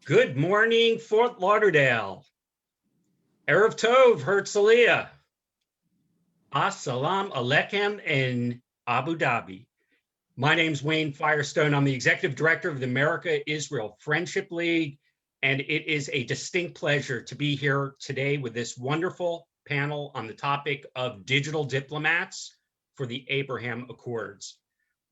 Good morning, Fort Lauderdale. Erev Tov, Herzliya. Assalamu alaikum in Abu Dhabi. My name's Wayne Firestone. I'm the executive director of the America-Israel Friendship League, and it is a distinct pleasure to be here today with this wonderful panel on the topic of digital diplomats for the Abraham Accords.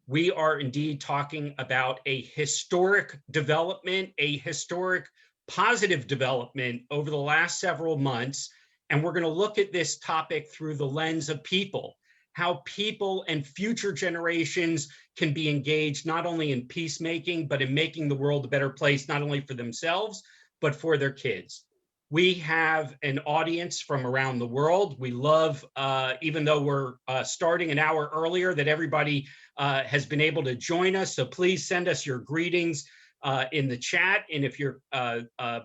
We are indeed talking about a historic development, a historic positive development over the last several months. And we're going to look at this topic through the lens of people, how people and future generations can be engaged not only in peacemaking, but in making the world a better place, not only for themselves, but for their kids. We have an audience from around the world. We love, even though we're starting an hour earlier, that everybody has been able to join us. So please send us your greetings in the chat. And if you're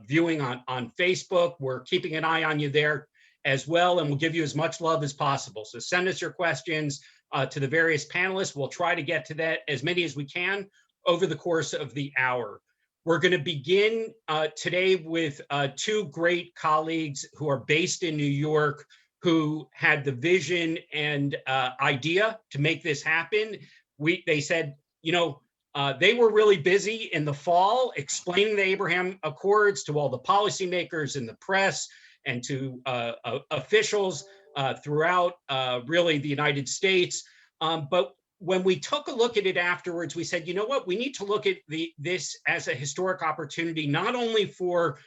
viewing on Facebook, we're keeping an eye on you there as well, and we'll give you as much love as possible. So send us your questions to the various panelists. We'll try to get to that as many as we can over the course of the hour. We're going to begin today with two great colleagues who are based in New York, who had the vision and idea to make this happen. They said, they were really busy in the fall explaining the Abraham Accords to all the policymakers and the press and to officials throughout really the United States. But when we took a look at it afterwards, we said, you know what, we need to look at this as a historic opportunity, not only for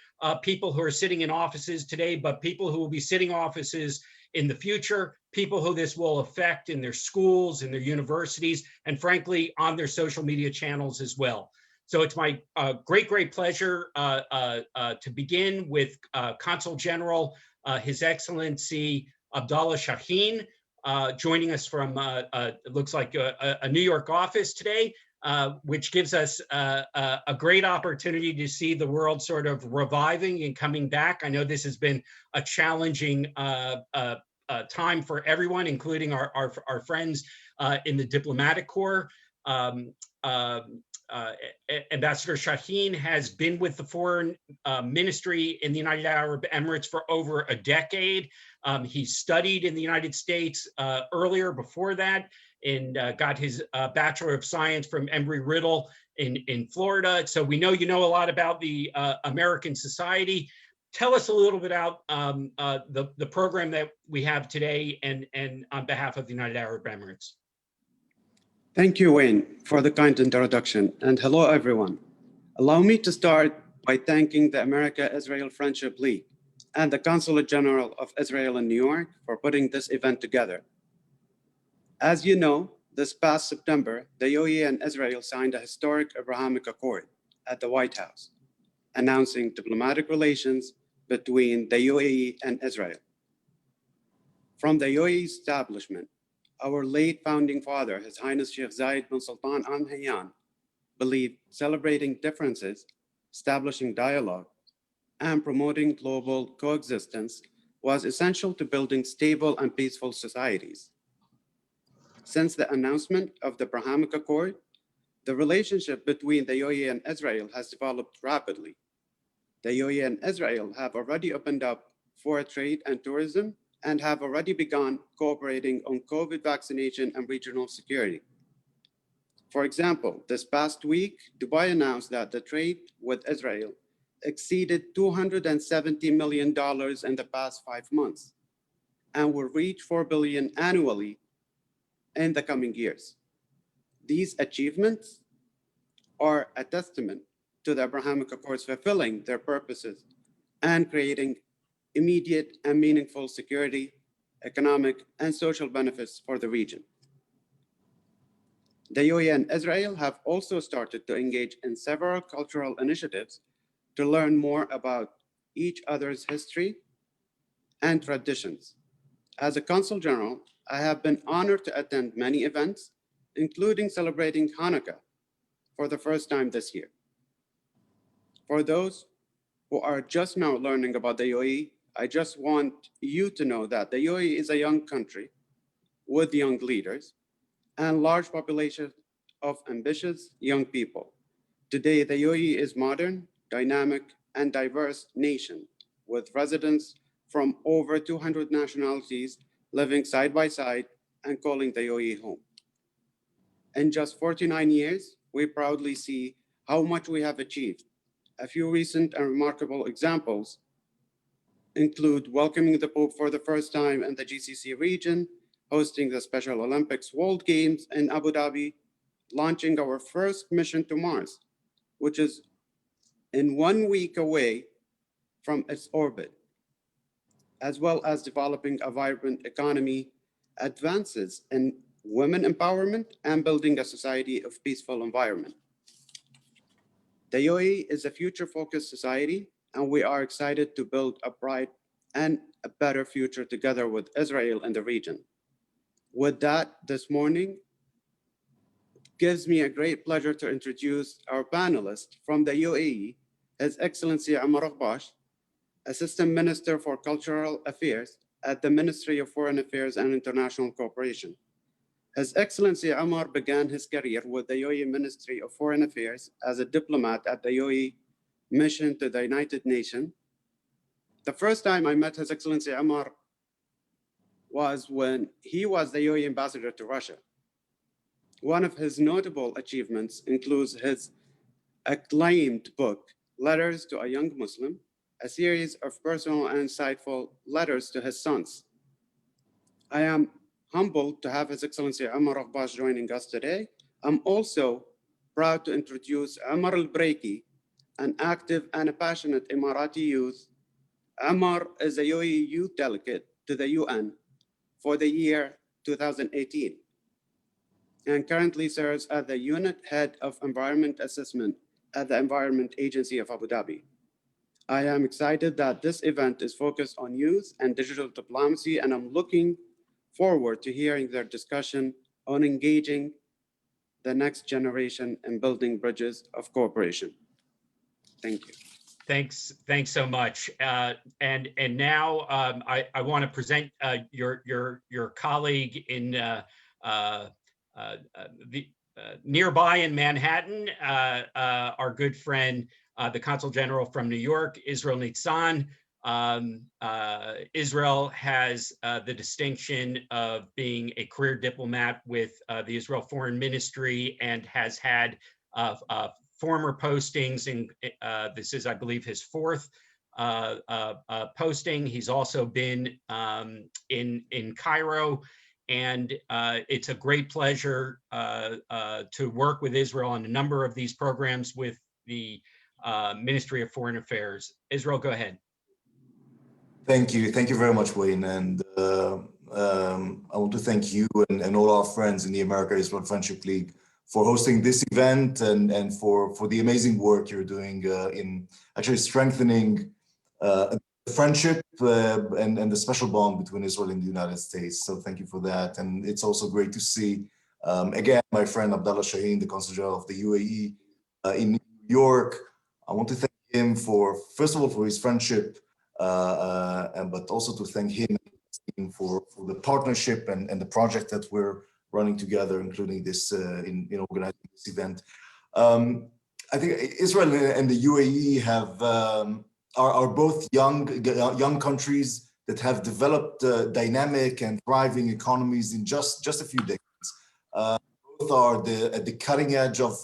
people who are sitting in offices today, but people who will be sitting offices in the future, people who this will affect in their schools, in their universities, and frankly, on their social media channels as well. So it's my great pleasure to begin with Consul General, His Excellency Abdallah Shaheen, joining us from, it looks like a New York office today, which gives us a great opportunity to see the world sort of reviving and coming back. I know this has been a challenging time for everyone, including our friends in the diplomatic corps. Ambassador Shaheen has been with the foreign ministry in the United Arab Emirates for over a decade. He studied in the United States earlier before that and got his Bachelor of Science from Embry-Riddle in Florida. So we know you know a lot about the American society. Tell us a little bit about the program that we have today and on behalf of the United Arab Emirates. Thank you, Wayne, for the kind introduction, and hello, everyone. Allow me to start by thanking the America-Israel Friendship League and the Consulate General of Israel in New York for putting this event together. As you know, this past September, the UAE and Israel signed a historic Abrahamic Accord at the White House, announcing diplomatic relations between the UAE and Israel. From the UAE establishment, our late founding father, His Highness Sheikh Zayed bin Sultan Al Nahyan, believed celebrating differences, establishing dialogue, and promoting global coexistence was essential to building stable and peaceful societies. Since the announcement of the Abrahamic Accord, the relationship between the UAE and Israel has developed rapidly. The UAE and Israel have already opened up for trade and tourism and have already begun cooperating on COVID vaccination and regional security. For example, this past week, Dubai announced that the trade with Israel exceeded $270 million in the past 5 months and will reach $4 billion annually in the coming years. These achievements are a testament to the Abrahamic Accords fulfilling their purposes and creating immediate and meaningful security, economic, and social benefits for the region. The UAE and Israel have also started to engage in several cultural initiatives to learn more about each other's history and traditions. As a Consul General, I have been honored to attend many events, including celebrating Hanukkah for the first time this year. For those who are just now learning about the UAE, I just want you to know that the UAE is a young country with young leaders and large population of ambitious young people. Today, the UAE is modern, dynamic, and diverse nation with residents from over 200 nationalities living side by side and calling the UAE home. In just 49 years, we proudly see how much we have achieved. A few recent and remarkable examples include welcoming the Pope for the first time in the GCC region, hosting the Special Olympics World Games in Abu Dhabi, launching our first mission to Mars, which is in 1 week away from its orbit, as well as developing a vibrant economy, advances in women empowerment, and building a society of peaceful environment. The UAE is a future-focused society, and we are excited to build a bright and a better future together with Israel and the region. With that, this morning, it gives me a great pleasure to introduce our panelist from the UAE, His Excellency Omar Akhbash, Assistant Minister for Cultural Affairs at the Ministry of Foreign Affairs and International Cooperation. His Excellency Omar began his career with the UAE Ministry of Foreign Affairs as a diplomat at the UAE mission to the United Nations. The first time I met His Excellency Omar was when he was the UAE ambassador to Russia. One of his notable achievements includes his acclaimed book, Letters to a Young Muslim, a series of personal and insightful letters to his sons. I am humbled to have His Excellency Omar Akhbash joining us today. I'm also proud to introduce Omar Al-Breiki, an active and a passionate Emirati youth. Omar is a UAE youth delegate to the UN for the year 2018 and currently serves as the unit head of environment assessment at the Environment Agency of Abu Dhabi. I am excited that this event is focused on youth and digital diplomacy, and I'm looking forward to hearing their discussion on engaging the next generation in building bridges of cooperation. Thank you. Thanks so much. And now I want to present your colleague in nearby in Manhattan, our good friend, the Consul General from New York, Israel Nissan. Israel has the distinction of being a career diplomat with the Israel Foreign Ministry and has had former postings, and this is, I believe, his fourth posting. He's also been in Cairo, and it's a great pleasure to work with Israel on a number of these programs with the Ministry of Foreign Affairs. Israel, go ahead. Thank you very much, Wayne, and I want to thank you and all our friends in the America-Israel Friendship League for hosting this event and for the amazing work you're doing in actually strengthening the friendship and the special bond between Israel and the United States. So thank you for that. And it's also great to see, again, my friend Abdallah Shaheen, the Consul General of the UAE in New York. I want to thank him for, first of all, for his friendship, but also to thank him for the partnership and the project that we're running together, including this in organizing this event. I think Israel and the UAE are both young countries that have developed dynamic and thriving economies in just a few decades. Both are at the cutting edge of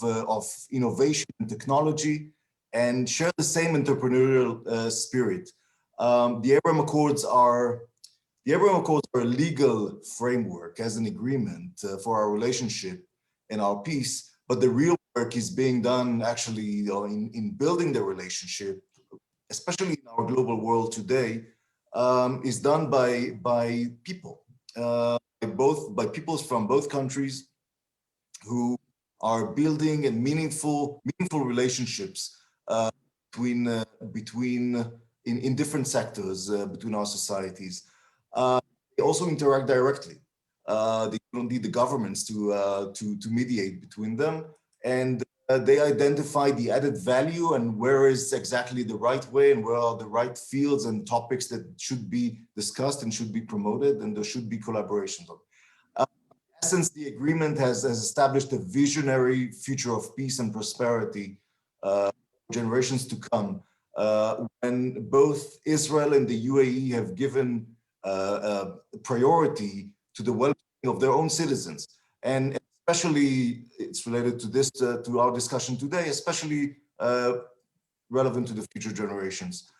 innovation and technology, and share the same entrepreneurial spirit. The Abraham Accords are a legal framework as an agreement for our relationship and our peace, but the real work is being done actually in building the relationship, especially in our global world today, is done by people, by peoples from both countries who are building and meaningful relationships in different sectors between our societies. They also interact directly. They don't need the governments to mediate between them, and they identify the added value and where is exactly the right way and where are the right fields and topics that should be discussed and should be promoted, and there should be collaborations on. In essence, the agreement has established a visionary future of peace and prosperity generations to come, when both Israel and the UAE have given priority to the well-being of their own citizens. And especially, it's related to this, to our discussion today, especially relevant to the future generations.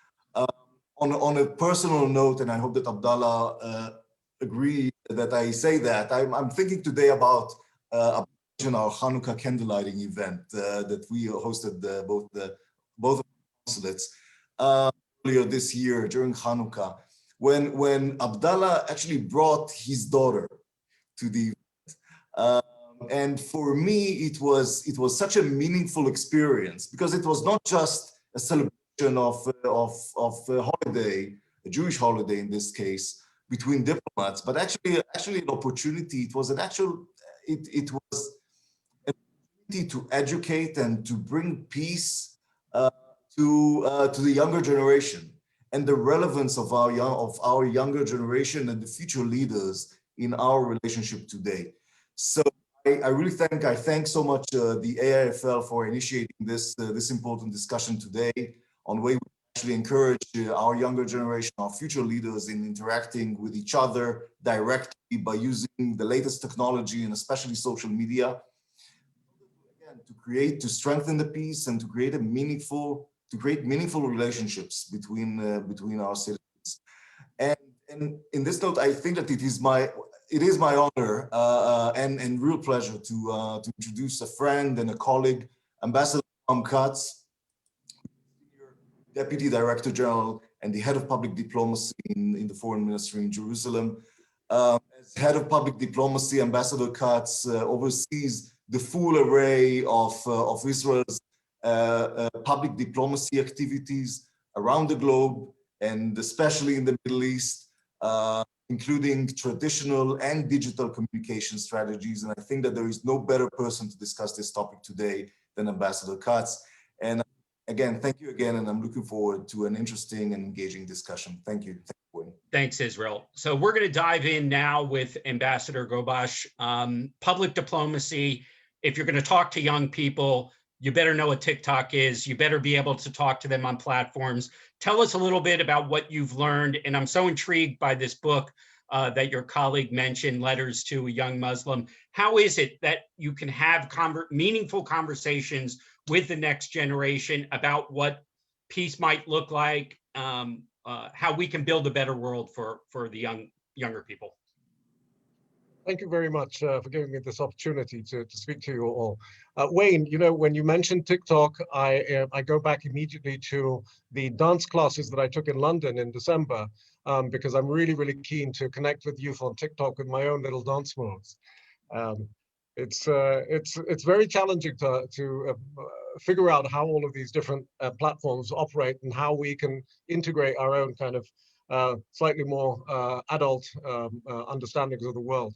On a personal note, and I hope that Abdallah agrees that I say that, I'm thinking today about our Hanukkah candlelighting event that we hosted both consulates earlier this year during Hanukkah, when Abdallah actually brought his daughter to the event. And for me, it was such a meaningful experience, because it was not just a celebration of a holiday, a Jewish holiday in this case, between diplomats, but actually an opportunity. It was an opportunity to educate and to bring peace to the younger generation, and the relevance of our younger generation and the future leaders in our relationship today. So I really thank so much the AIFL for initiating this important discussion today on way we actually encourage our younger generation, our future leaders, in interacting with each other directly by using the latest technology and especially social media, again, to strengthen the peace and to create meaningful relationships between our citizens. And in this note, I think that it is my honor and real pleasure to introduce a friend and a colleague, Ambassador Tom Katz, Deputy Director General and the Head of Public Diplomacy in the Foreign Ministry in Jerusalem. As Head of Public Diplomacy, Ambassador Katz oversees the full array of Israel's public diplomacy activities around the globe, and especially in the Middle East, including traditional and digital communication strategies. And I think that there is no better person to discuss this topic today than Ambassador Katz. And again, thank you again, and I'm looking forward to an interesting and engaging discussion. Thank you. Thanks, Israel. So we're going to dive in now with Ambassador Gobash. Public diplomacy, if you're going to talk to young people, you better know what TikTok is. You better be able to talk to them on platforms. Tell us a little bit about what you've learned. And I'm so intrigued by this book that your colleague mentioned, Letters to a Young Muslim. How is it that you can have meaningful conversations with the next generation about what peace might look like, how we can build a better world for the younger people? Thank you very much for giving me this opportunity to speak to you all. Wayne, you know, when you mentioned TikTok, I go back immediately to the dance classes that I took in London in December, because I'm really, really keen to connect with youth on TikTok with my own little dance moves. It's very challenging to figure out how all of these different platforms operate and how we can integrate our own kind of slightly more adult understandings of the world.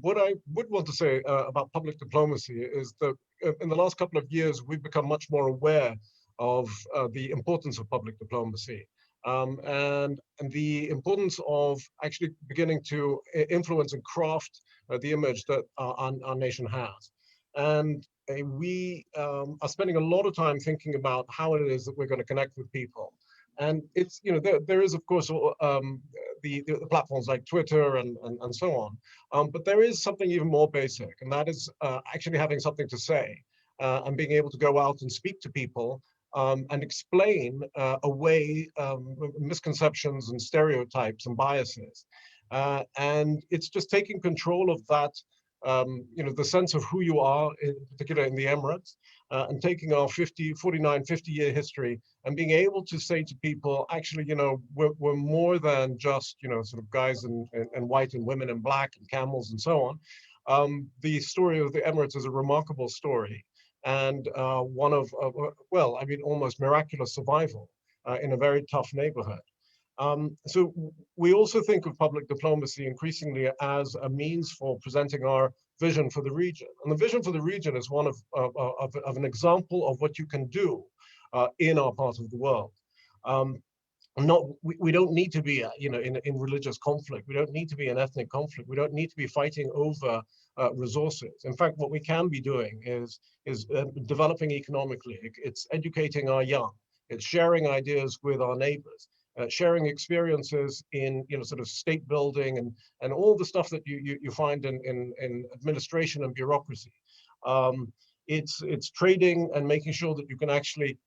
What I would want to say about public diplomacy is that in the last couple of years, we've become much more aware of the importance of public diplomacy and the importance of actually beginning to influence and craft the image that our nation has. And we are spending a lot of time thinking about how it is that we're going to connect with people. And it's, you know, there is, of course, the platforms like Twitter and so on. But there is something even more basic, and that is actually having something to say and being able to go out and speak to people and explain away misconceptions and stereotypes and biases. And it's just taking control of that, you know, the sense of who you are, in particular in the Emirates, and taking our 50-year history and being able to say to people, actually, you know, we're more than just, you know, sort of guys in white and women in black and camels and so on. The story of the Emirates is a remarkable story, and one of, well, I mean, almost miraculous survival in a very tough neighborhood. So we also think of public diplomacy increasingly as a means for presenting our vision for the region. And the vision for the region is one of an example of what you can do in our part of the world. we don't need to be, in religious conflict. We don't need to be in ethnic conflict. We don't need to be fighting over resources. In fact, what we can be doing is developing economically. It's educating our young. It's sharing ideas with our neighbors, sharing experiences in, sort of state building and all the stuff that you find in administration and bureaucracy. It's trading and making sure that you can actually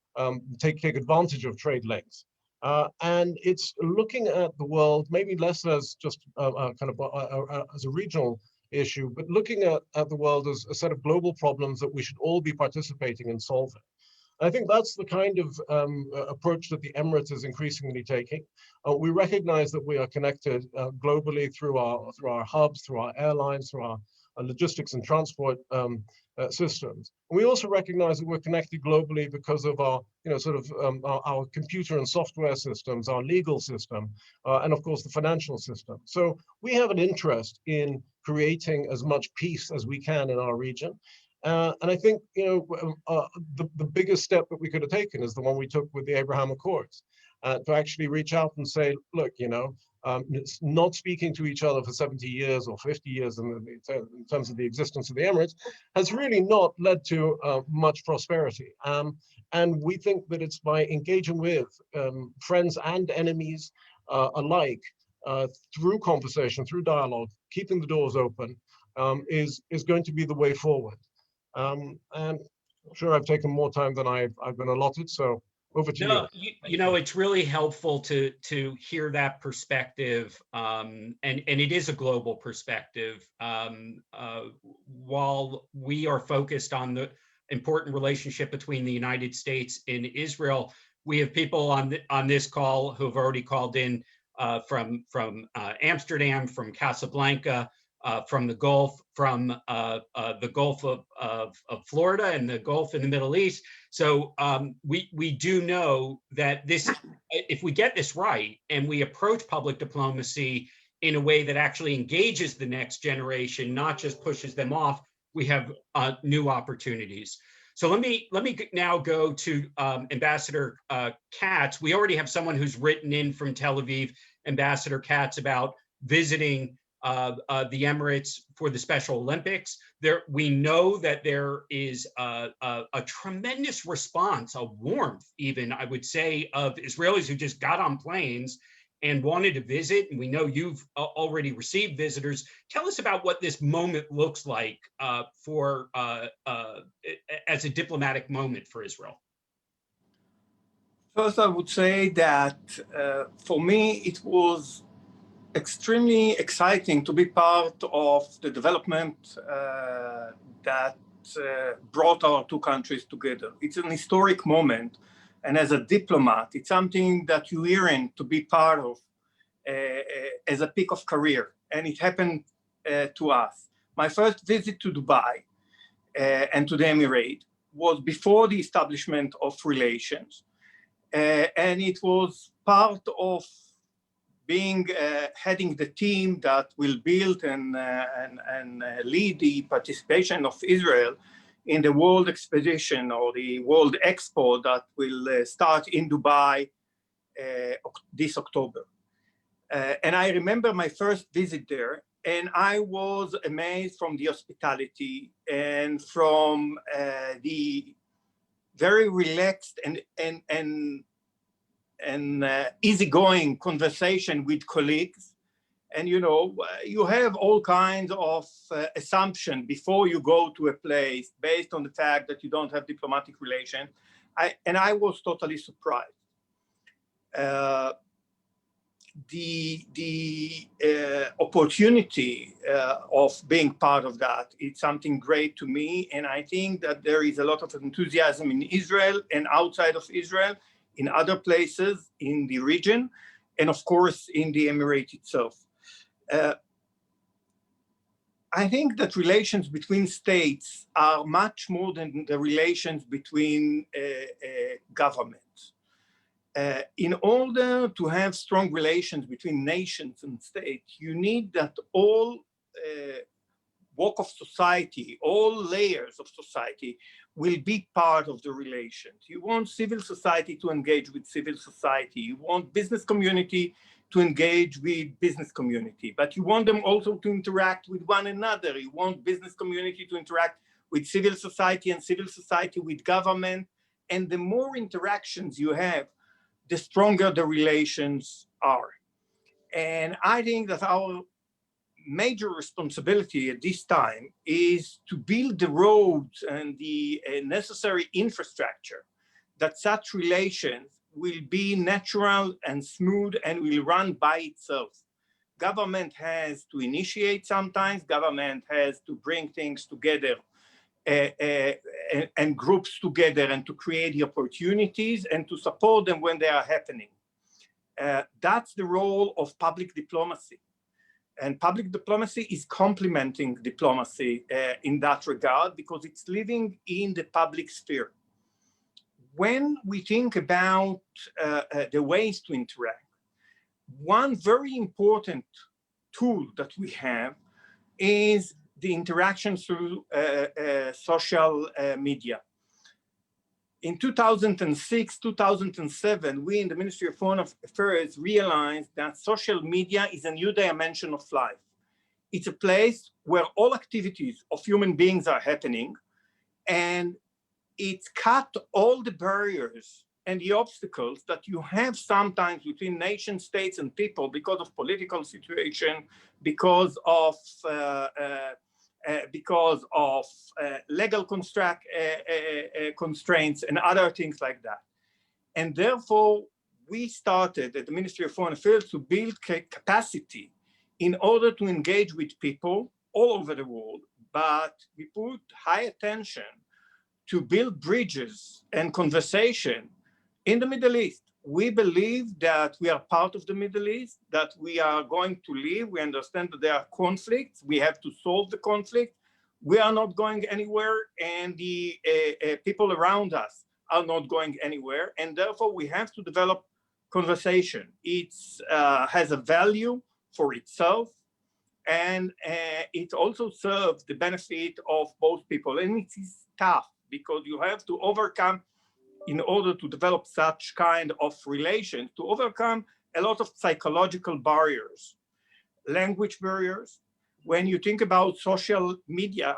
take advantage of trade lanes. And it's looking at the world maybe less as just as a regional issue, but looking at the world as a set of global problems that we should all be participating in solving. I think that's the kind of approach that the Emirates is increasingly taking. We recognize that we are connected globally through our hubs, through our airlines, through our logistics and transport systems. We also recognize that we're connected globally because of our, our computer and software systems, our legal system, and of course the financial system. So we have an interest in creating as much peace as we can in our region. And I think, the biggest step that we could have taken is the one we took with the Abraham Accords, to actually reach out and say, look, not speaking to each other for 70 years or 50 years in terms of the existence of the Emirates has really not led to much prosperity. And we think that it's by engaging with friends and enemies alike, through conversation, through dialogue, keeping the doors open, is going to be the way forward. And I'm sure I've taken more time than I've been allotted, so over to you. It's really helpful to hear that perspective, and it is a global perspective. While we are focused on the important relationship between the United States and Israel, we have people on this call who have already called in from Amsterdam, from Casablanca, from the Gulf, from the Gulf of Florida and the Gulf in the Middle East. So we do know that this, if we get this right and we approach public diplomacy in a way that actually engages the next generation, not just pushes them off, we have new opportunities. So let me now go to Ambassador Katz. We already have someone who's written in from Tel Aviv, Ambassador Katz, about visiting the Emirates for the Special Olympics. We know that there is a tremendous response, a warmth even, I would say, of Israelis who just got on planes and wanted to visit. And we know you've already received visitors. Tell us about what this moment looks like as a diplomatic moment for Israel. First, I would say that for me, it was extremely exciting to be part of the development that brought our two countries together. It's an historic moment. And as a diplomat, it's something that you yearn to be part of as a peak of career. And it happened to us. My first visit to Dubai and to the Emirates was before the establishment of relations. And it was part of heading the team that will build and lead the participation of Israel in the World Expedition or the World Expo that will start in Dubai this October. And I remember my first visit there, and I was amazed from the hospitality and from the very relaxed and easygoing conversation with colleagues. And you have all kinds of assumptions before you go to a place based on the fact that you don't have diplomatic relations. And I was totally surprised. The opportunity of being part of that, it's something great to me. And I think that there is a lot of enthusiasm in Israel and outside of Israel, in other places in the region, and of course in the Emirate itself. I think that relations between states are much more than the relations between governments. In order to have strong relations between nations and states, you need that all walk of society, all layers of society will be part of the relations. You want civil society to engage with civil society. You want business community to engage with business community, but you want them also to interact with one another. You want business community to interact with civil society and civil society with government. And the more interactions you have, the stronger the relations are. And I think that our major responsibility at this time is to build the roads and the necessary infrastructure that such relations will be natural and smooth and will run by itself. Government has to initiate sometimes, government has to bring things together and groups together and to create the opportunities and to support them when they are happening. That's the role of public diplomacy. And public diplomacy is complementing diplomacy in that regard because it's living in the public sphere. When we think about the ways to interact, one very important tool that we have is the interaction through social media. In 2006, 2007, we in the Ministry of Foreign Affairs realized that social media is a new dimension of life. It's a place where all activities of human beings are happening, and it's cut all the barriers and the obstacles that you have sometimes between nation states and people because of political situation, because of legal constraints and other things like that. And therefore, we started at the Ministry of Foreign Affairs to build capacity in order to engage with people all over the world, but we put high attention to build bridges and conversation in the Middle East. We believe that we are part of the Middle East, that we are going to live. We understand that there are conflicts. We have to solve the conflict. We are not going anywhere, and the people around us are not going anywhere. And therefore, we have to develop conversation. It has a value for itself, and it also serves the benefit of both people. And it is tough because you have to overcome, in order to develop such kind of relations, to overcome a lot of psychological barriers, language barriers. When you think about social media,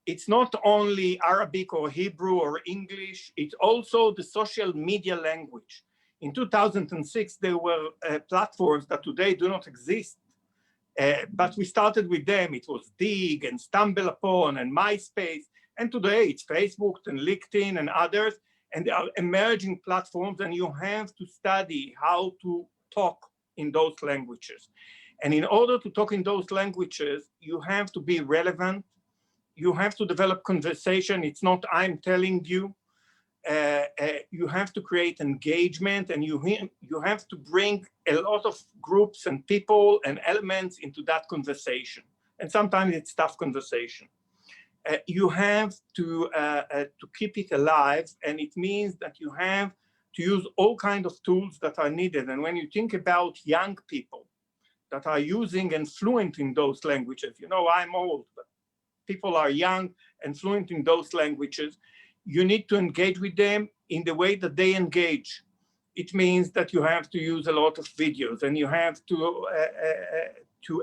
it's not only Arabic or Hebrew or English, it's also the social media language. In 2006, there were platforms that today do not exist, but we started with them. It was Dig and Stumble Upon and MySpace, and today it's Facebook and LinkedIn and others, and they are emerging platforms, and you have to study how to talk in those languages. And in order to talk in those languages, you have to be relevant. You have to develop conversation. It's not I'm telling you. You have to create engagement, and you have to bring a lot of groups and people and elements into that conversation. And sometimes it's tough conversation. You have to keep it alive, and it means that you have to use all kinds of tools that are needed. And when you think about young people that are using and fluent in those languages, you know, I'm old, but people are young and fluent in those languages, you need to engage with them in the way that they engage. It means that you have to use a lot of videos, and you have to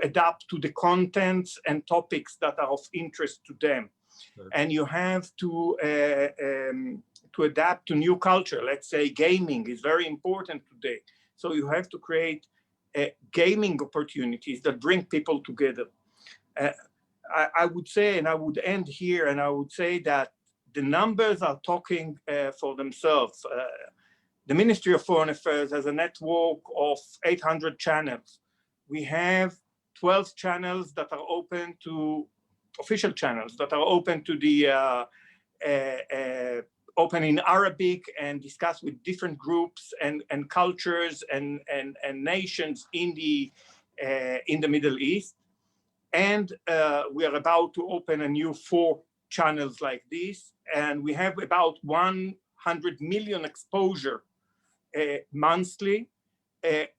adapt to the contents and topics that are of interest to them. Sure. And you have to adapt to new culture. Let's say gaming is very important today. So you have to create gaming opportunities that bring people together. I would say, and I would end here, and I would say that the numbers are talking for themselves. The Ministry of Foreign Affairs has a network of 800 channels. We have 12 channels that are open to, official channels that are open to the, open in Arabic and discuss with different groups and cultures and nations in the Middle East. And we are about to open a new 4 channels like this. And we have about 100 million exposure monthly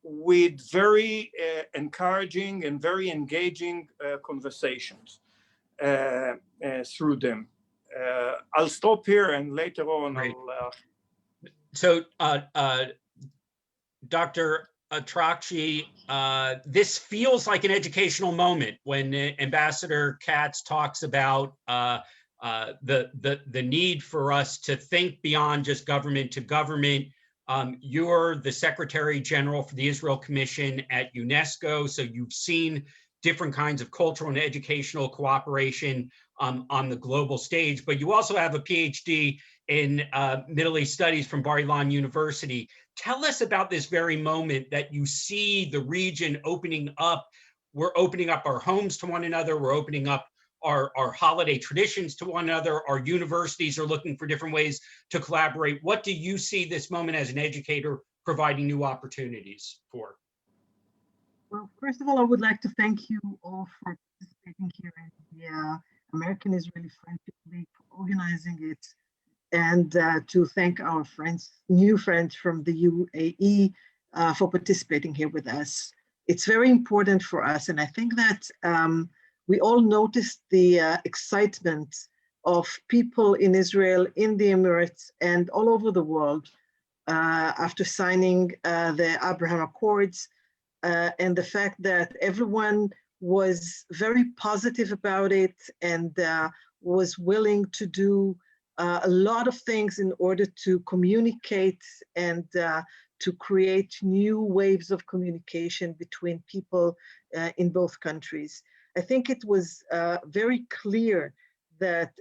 with very encouraging and very engaging conversations. through them. I'll stop here, and later on Great. I'll. So, Dr. Atrakchi, this feels like an educational moment when Ambassador Katz talks about the need for us to think beyond just government to government. You're the Secretary General for the Israel Commission at UNESCO, so you've seen different kinds of cultural and educational cooperation on the global stage, but you also have a PhD in Middle East Studies from Bar-Ilan University. Tell us about this very moment that you see the region opening up. We're opening up our homes to one another. We're opening up our holiday traditions to one another. Our universities are looking for different ways to collaborate. What do you see this moment as an educator providing new opportunities for? Well, first of all, I would like to thank you all for participating here in the American Israeli Friendship League for organizing it, and to thank our friends, new friends from the UAE for participating here with us. It's very important for us, and I think that we all noticed the excitement of people in Israel, in the Emirates, and all over the world after signing the Abraham Accords, and the fact that everyone was very positive about it and was willing to do a lot of things in order to communicate and to create new waves of communication between people in both countries. I think it was very clear that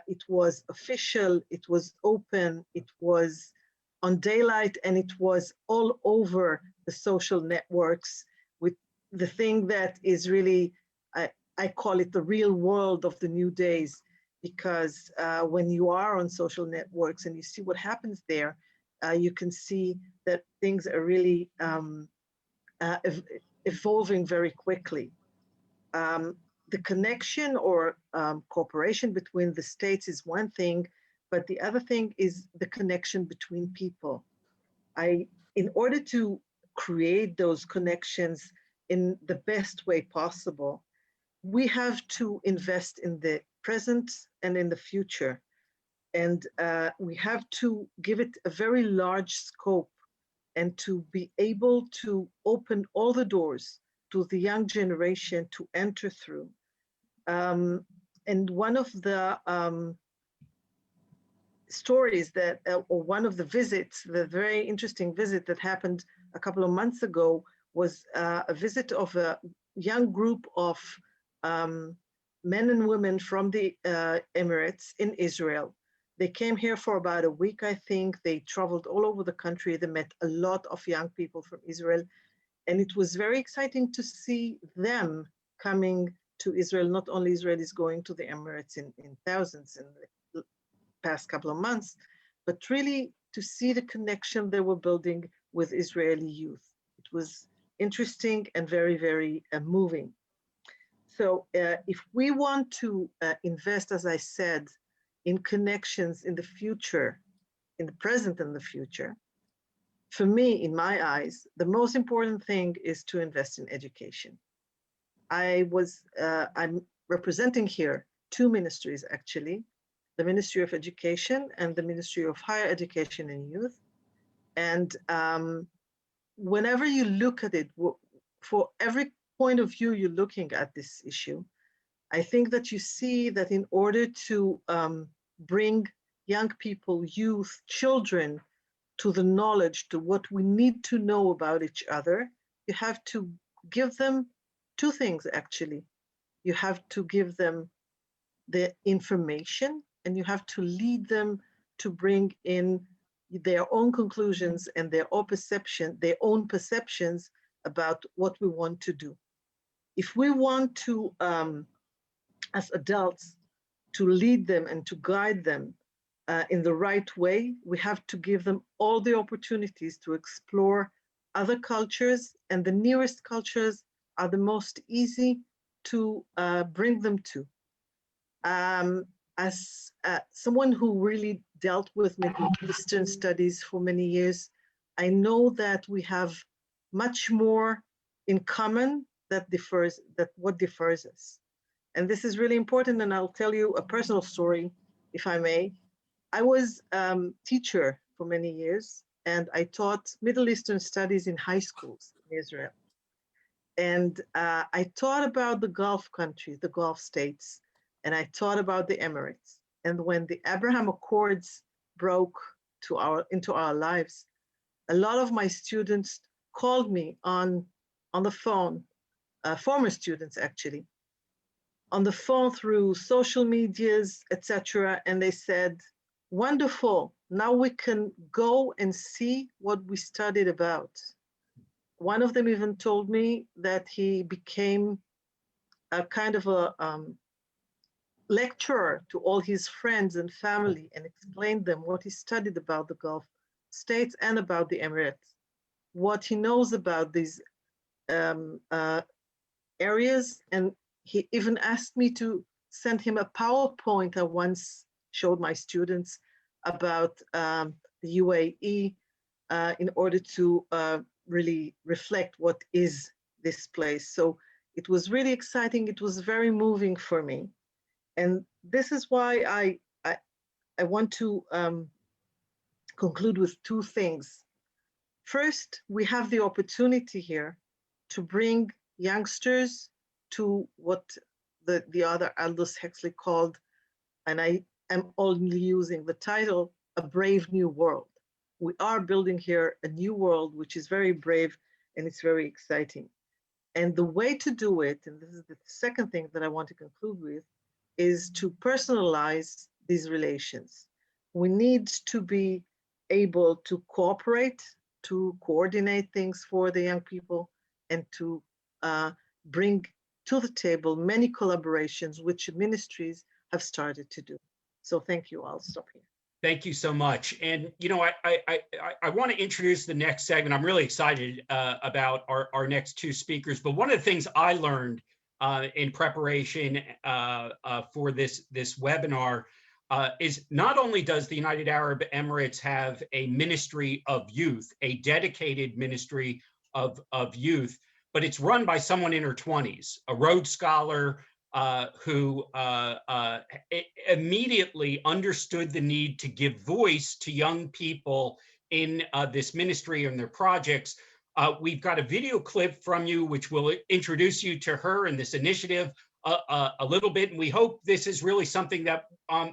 it was official, it was open, it was on daylight, and it was all over the social networks, with the thing that is really, I call it the real world of the new days, because when you are on social networks and you see what happens there, you can see that things are really evolving very quickly. The connection or cooperation between the states is one thing, but the other thing is the connection between people. In order to create those connections in the best way possible, we have to invest in the present and in the future. And we have to give it a very large scope and to be able to open all the doors to the young generation to enter through. And one of the stories that, or one of the visits, the very interesting visit that happened a couple of months ago, was a visit of a young group of men and women from the Emirates in Israel. They came here for about a week, I think. They traveled all over the country. They met a lot of young people from Israel. And it was very exciting to see them coming to Israel. Not only Israelis going to the Emirates in thousands in the past couple of months, but really to see the connection they were building with Israeli youth. It was interesting and very, very moving. So if we want to invest, as I said, in connections in the future, in the present and the future, for me, in my eyes, the most important thing is to invest in education. I'm representing here two ministries, actually, the Ministry of Education and the Ministry of Higher Education and Youth. And whenever you look at it, for every point of view you're looking at this issue, I think that you see that in order to bring young people, youth, children to the knowledge, to what we need to know about each other, you have to give them two things, actually. You have to give them the information, and you have to lead them to bring in their own conclusions and their own perceptions about what we want to do. If we want to, as adults, to lead them and to guide them in the right way, we have to give them all the opportunities to explore other cultures, and the nearest cultures are the most easy to bring them to. As someone who really dealt with Middle Eastern studies for many years, I know that we have much more in common that what differs us. And this is really important, and I'll tell you a personal story, if I may. I was teacher for many years, and I taught Middle Eastern studies in high schools in Israel. And I taught about the Gulf countries, the Gulf states, and I taught about the Emirates. And when the Abraham Accords broke into our lives, a lot of my students called me on the phone, former students actually, on the phone through social medias, etc. And they said, wonderful, now we can go and see what we studied about. One of them even told me that he became a kind of a lecturer to all his friends and family and explained them what he studied about the Gulf states and about the Emirates, what he knows about these areas. And he even asked me to send him a PowerPoint I once showed my students about the UAE in order to really reflect what is this place. So it was really exciting. It was very moving for me. And this is why I want to conclude with two things. First, we have the opportunity here to bring youngsters to what the other Aldous Huxley called, and I am only using the title, A Brave New World. We are building here a new world, which is very brave and it's very exciting. And the way to do it, and this is the second thing that I want to conclude with, is to personalize these relations. We need to be able to cooperate, to coordinate things for the young people, and to bring to the table many collaborations which ministries have started to do. So thank you. I'll stop here. Thank you so much. And, you know, I want to introduce the next segment. I'm really excited about our next two speakers. But one of the things I learned in preparation for this webinar is not only does the United Arab Emirates have a ministry of youth, a dedicated ministry of youth, but it's run by someone in her 20s, a Rhodes Scholar, who immediately understood the need to give voice to young people in this ministry and their projects. We've got a video clip from you, which will introduce you to her and this initiative a little bit. And we hope this is really something that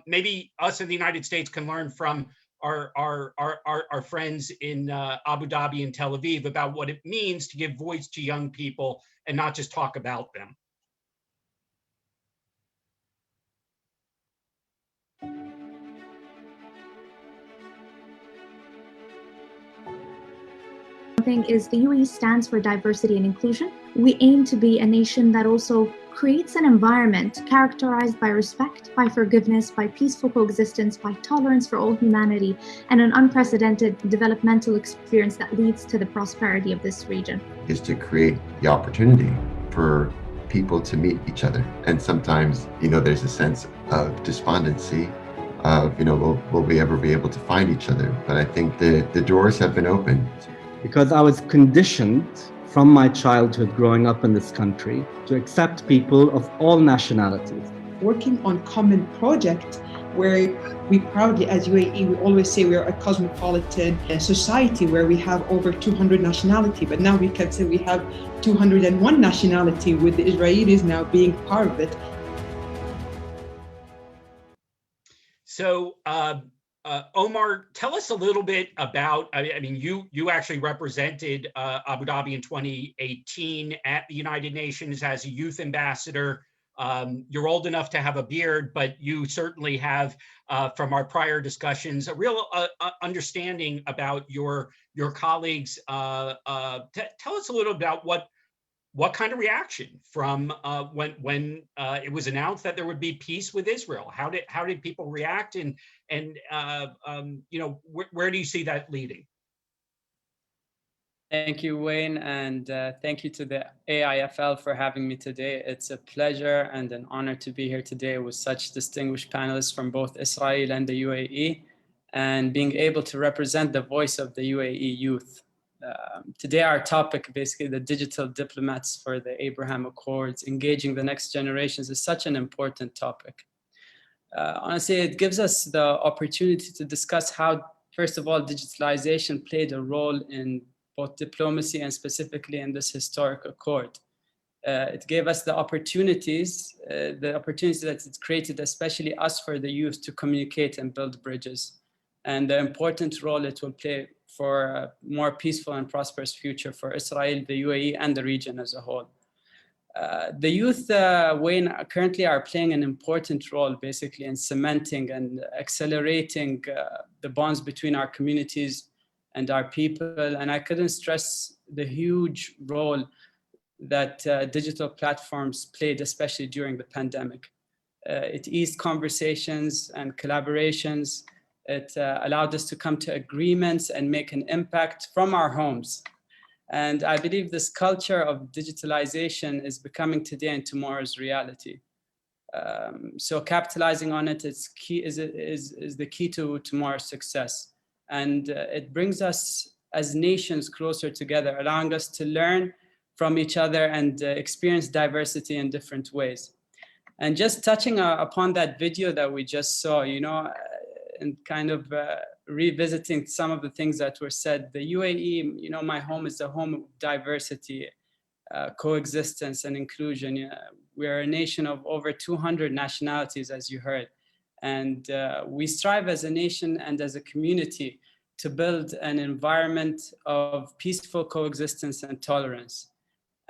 maybe us in the United States can learn from our friends in Abu Dhabi and Tel Aviv about what it means to give voice to young people and not just talk about them. Is the UAE stands for diversity and inclusion. We aim to be a nation that also creates an environment characterized by respect, by forgiveness, by peaceful coexistence, by tolerance for all humanity, and an unprecedented developmental experience that leads to the prosperity of this region. Is to create the opportunity for people to meet each other. And sometimes, there's a sense of despondency of, will we ever be able to find each other? But I think the doors have been opened. Because I was conditioned from my childhood growing up in this country to accept people of all nationalities. Working on common projects where we proudly, as UAE, we always say we are a cosmopolitan society where we have over 200 nationality, but now we can say we have 201 nationality with the Israelis now being part of it. So, Omar, tell us a little bit about, I mean, you actually represented Abu Dhabi in 2018 at the United Nations as a youth ambassador. You're old enough to have a beard, but you certainly have, from our prior discussions, a real understanding about your colleagues. Tell us a little about what kind of reaction from when it was announced that there would be peace with Israel? How did people react, and where do you see that leading? Thank you, Wayne, and thank you to the AIFL for having me today. It's a pleasure and an honor to be here today with such distinguished panelists from both Israel and the UAE, and being able to represent the voice of the UAE youth. Today, our topic, basically the digital diplomats for the Abraham Accords, engaging the next generations, is such an important topic. Honestly, it gives us the opportunity to discuss how, first of all, digitalization played a role in both diplomacy and specifically in this historic accord. It gave us the opportunities that it created, especially us for the youth, to communicate and build bridges, and the important role it will play for a more peaceful and prosperous future for Israel, the UAE, and the region as a whole. The youth, Wayne, currently are playing an important role basically in cementing and accelerating the bonds between our communities and our people. And I couldn't stress the huge role that digital platforms played, especially during the pandemic. It eased conversations and collaborations. It allowed us to come to agreements and make an impact from our homes. And I believe this culture of digitalization is becoming today and tomorrow's reality. So capitalizing on it is the key to tomorrow's success. And it brings us as nations closer together, allowing us to learn from each other and experience diversity in different ways. And just touching upon that video that we just saw, and kind of revisiting some of the things that were said, the UAE, my home is the home of diversity, coexistence and inclusion. We are a nation of over 200 nationalities, as you heard. And we strive as a nation and as a community to build an environment of peaceful coexistence and tolerance.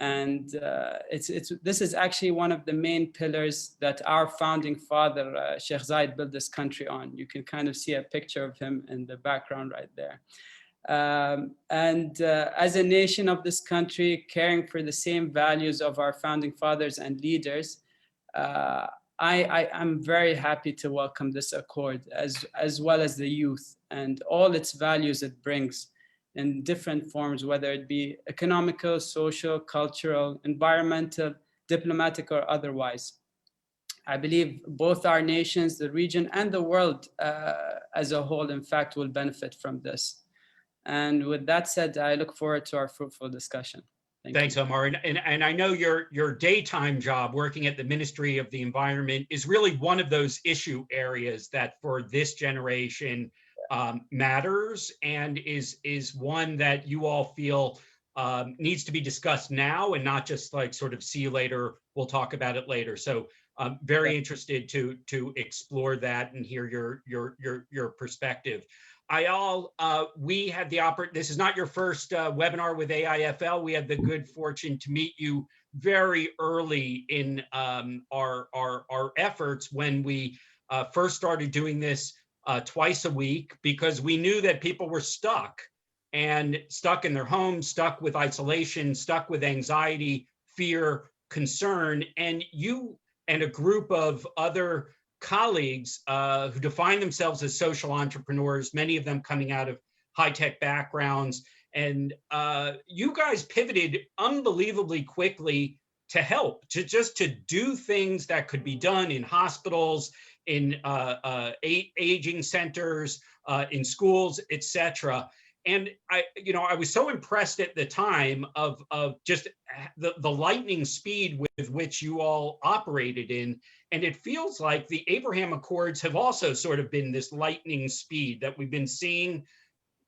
And this is actually one of the main pillars that our founding father, Sheikh Zayed, built this country on. You can kind of see a picture of him in the background right there. As a nation of this country, caring for the same values of our founding fathers and leaders, I'm very happy to welcome this accord, as well as the youth and all its values it brings in different forms, whether it be economical, social, cultural, environmental, diplomatic, or otherwise. I believe both our nations, the region, and the world as a whole, in fact, will benefit from this. And with that said, I look forward to our fruitful discussion. Thanks, Omar. And I know your daytime job working at the Ministry of the Environment is really one of those issue areas that for this generation matters, and is one that you all feel needs to be discussed now and not just like sort of see you later, we'll talk about it later. So I'm very interested to explore that and hear your perspective. We had this is not your first webinar with AIFL. We had the good fortune to meet you very early in our efforts when we first started doing this twice a week, because we knew that people were stuck in their homes, stuck with isolation, stuck with anxiety, fear, concern. And you and a group of other colleagues who define themselves as social entrepreneurs, many of them coming out of high-tech backgrounds. And you guys pivoted unbelievably quickly to help, to do things that could be done in hospitals, in aging centers, in schools, etc. And I was so impressed at the time of just the lightning speed with which you all operated in. And it feels like the Abraham Accords have also sort of been this lightning speed that we've been seeing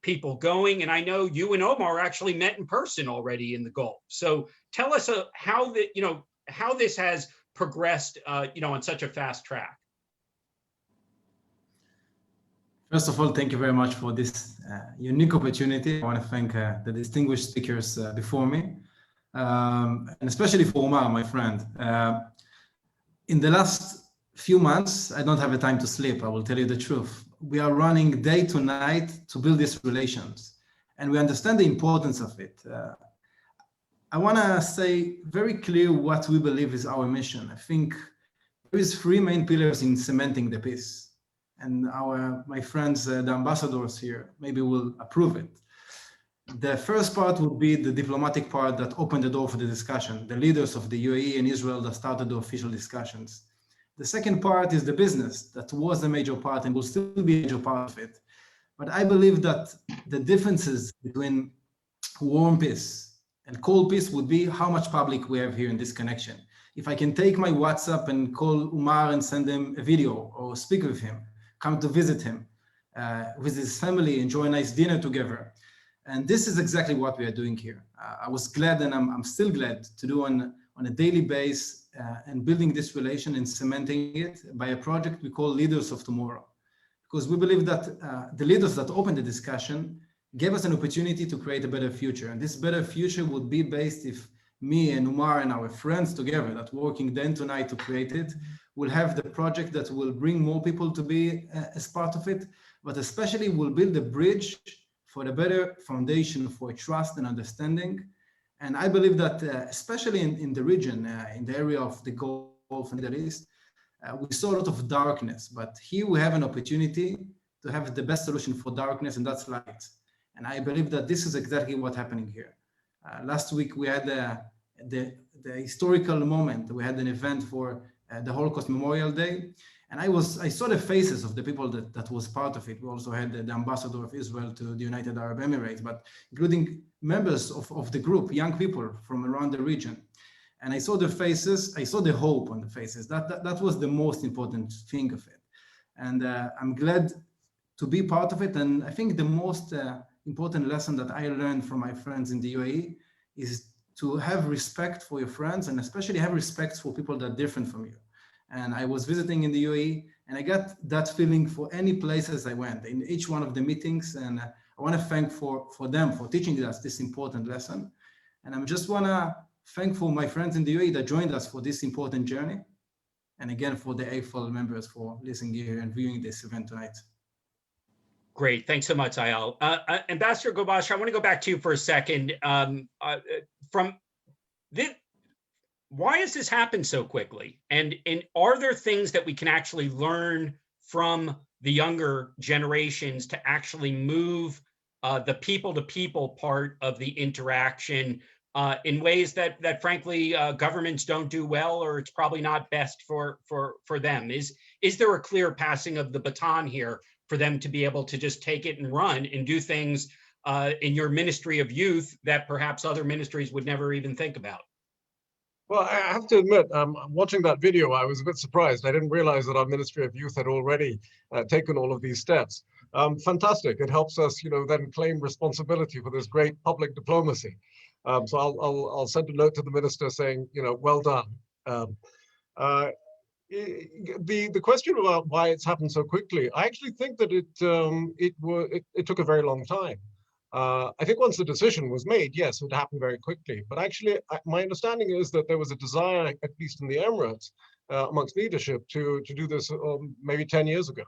people going. And I know you and Omar actually met in person already in the Gulf. So tell us how this has progressed, on such a fast track. First of all, thank you very much for this unique opportunity. I want to thank the distinguished speakers before me, and especially for Omar, my friend. In the last few months, I don't have the time to sleep, I will tell you the truth. We are running day to night to build these relations, and we understand the importance of it. I want to say very clear what we believe is our mission. I think there is three main pillars in cementing the peace. And my friends, the ambassadors here, maybe will approve it. The first part would be the diplomatic part that opened the door for the discussion, the leaders of the UAE and Israel that started the official discussions. The second part is the business that was a major part and will still be a major part of it. But I believe that the differences between warm peace. And cold peace would be how much public we have here in this connection. If I can take my WhatsApp and call Umar and send him a video or speak with him, come to visit him, with his family, enjoy a nice dinner together. And this is exactly what we are doing here. I was glad, and I'm still glad to do on a daily basis and building this relation and cementing it by a project we call Leaders of Tomorrow. Because we believe that the leaders that opened the discussion gave us an opportunity to create a better future. And this better future would be based if me and Umar and our friends together that working day and night to create it will have the project that will bring more people to be as part of it, but especially will build a bridge for the better foundation for trust and understanding. And I believe that especially in the region, in the area of the Gulf and Middle East, we saw a lot of darkness, but here we have an opportunity to have the best solution for darkness, and that's light. And I believe that this is exactly what's happening here. Last week we had the historical moment. We had an event for the Holocaust Memorial Day, and I saw the faces of the people that was part of it. We also had the ambassador of Israel to the United Arab Emirates, but including members of the group, young people from around the region. And I saw the faces, I saw the hope on the faces. That was the most important thing of it. And I'm glad to be part of it. And I think the most important lesson that I learned from my friends in the UAE is to have respect for your friends, and especially have respect for people that are different from you. And I was visiting in the UAE, and I got that feeling for any places I went, in each one of the meetings. And I want to thank for them for teaching us this important lesson. And I just want to thank for my friends in the UAE that joined us for this important journey. And again, for the AFL members for listening here and viewing this event tonight. Great, thanks so much, Ayal. Ambassador Gobash, I want to go back to you for a second. Why has this happened so quickly? And are there things that we can actually learn from the younger generations to actually move the people-to-people part of the interaction in ways that frankly governments don't do well, or it's probably not best for them? Is there a clear passing of the baton here for them to be able to just take it and run and do things in your Ministry of Youth that perhaps other ministries would never even think about? Well, I have to admit, watching that video, I was a bit surprised. I didn't realize that our Ministry of Youth had already taken all of these steps. Fantastic. It helps us, then claim responsibility for this great public diplomacy. So I'll send a note to the minister saying, well done. The question about why it's happened so quickly, I actually think that it took a very long time. I think once the decision was made, yes, it happened very quickly. But actually, my understanding is that there was a desire, at least in the Emirates, amongst leadership, to do this maybe 10 years ago.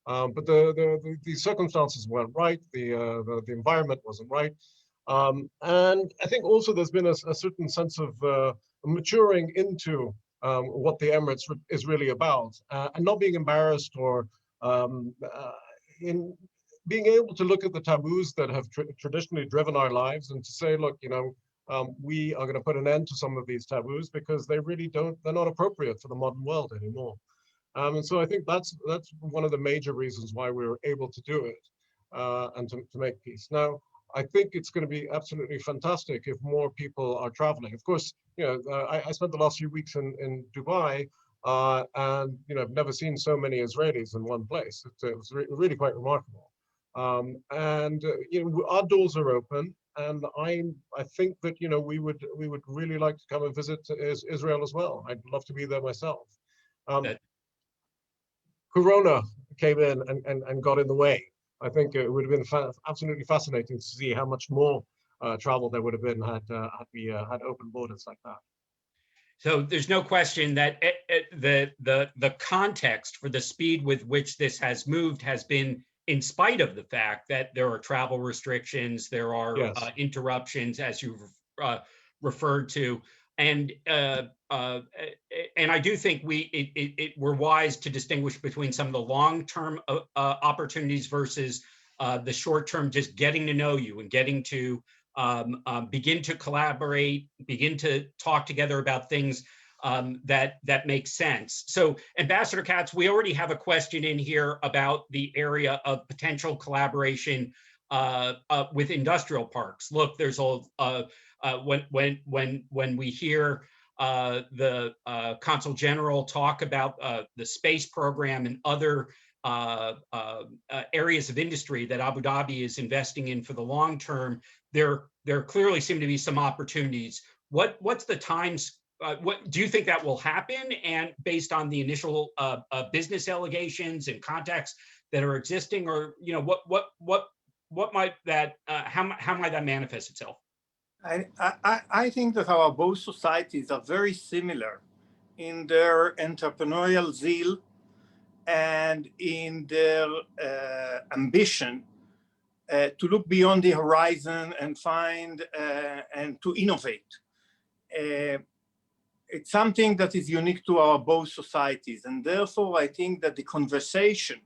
But the circumstances weren't right. The environment wasn't right. And I think also there's been a certain sense of maturing into what the Emirates is really about, and not being embarrassed or in being able to look at the taboos that have traditionally driven our lives and to say, look, we are going to put an end to some of these taboos because they're not appropriate for the modern world anymore. And so I think that's one of the major reasons why we were able to do it and to make peace. Now, I think it's going to be absolutely fantastic if more people are traveling. Of course, I spent the last few weeks in Dubai, and I've never seen so many Israelis in one place. It was really quite remarkable. And our doors are open, and I think that we would really like to come and visit Israel as well. I'd love to be there myself. Corona came in and got in the way. I think it would have been absolutely fascinating to see how much more travel there would have been had we had open borders like that. So there's no question that the context for the speed with which this has moved has been in spite of the fact that there are travel restrictions, there are interruptions, as you've referred to, and I do think we're wise to distinguish between some of the long-term opportunities versus the short-term, just getting to know you and getting to begin to collaborate, begin to talk together about things that makes sense. So, Ambassador Katz, we already have a question in here about the area of potential collaboration with industrial parks. Look, there's when we hear the Consul General talk about the space program and other areas of industry that Abu Dhabi is investing in for the long term, there clearly seem to be some opportunities. What's the times? What do you think that will happen? And based on the initial business allegations and contacts that are existing, or what might that how might that manifest itself? I think that our both societies are very similar in their entrepreneurial zeal and in their ambition to look beyond the horizon and find and to innovate. It's something that is unique to our both societies, and therefore I think that the conversation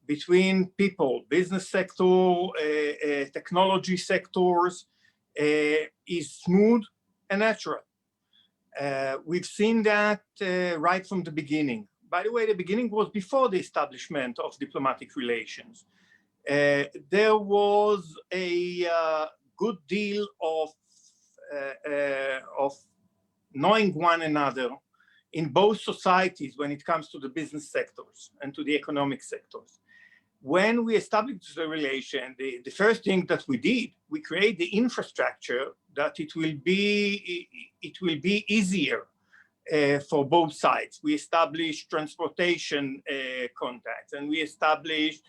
between people, business sector, technology sectors, is smooth and natural. We've seen that right from the beginning. By the way, the beginning was before the establishment of diplomatic relations. There was a good deal of knowing one another in both societies when it comes to the business sectors and to the economic sectors. When we established the relation, the first thing that we did, we create the infrastructure that it will be easier for both sides. We established transportation contacts, and we established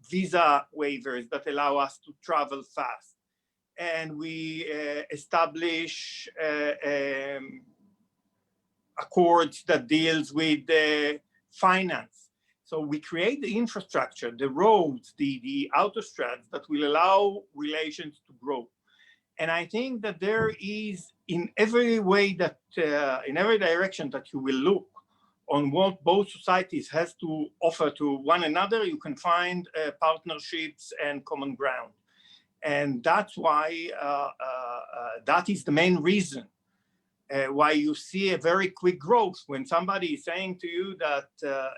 visa waivers that allow us to travel fast. And we establish accords that deals with finance. So we create the infrastructure, the roads, the autostrads that will allow relations to grow. And I think that there is, in every way that, in every direction that you will look on what both societies has to offer to one another, you can find partnerships and common ground. And that's why, that is the main reason why you see a very quick growth when somebody is saying to you that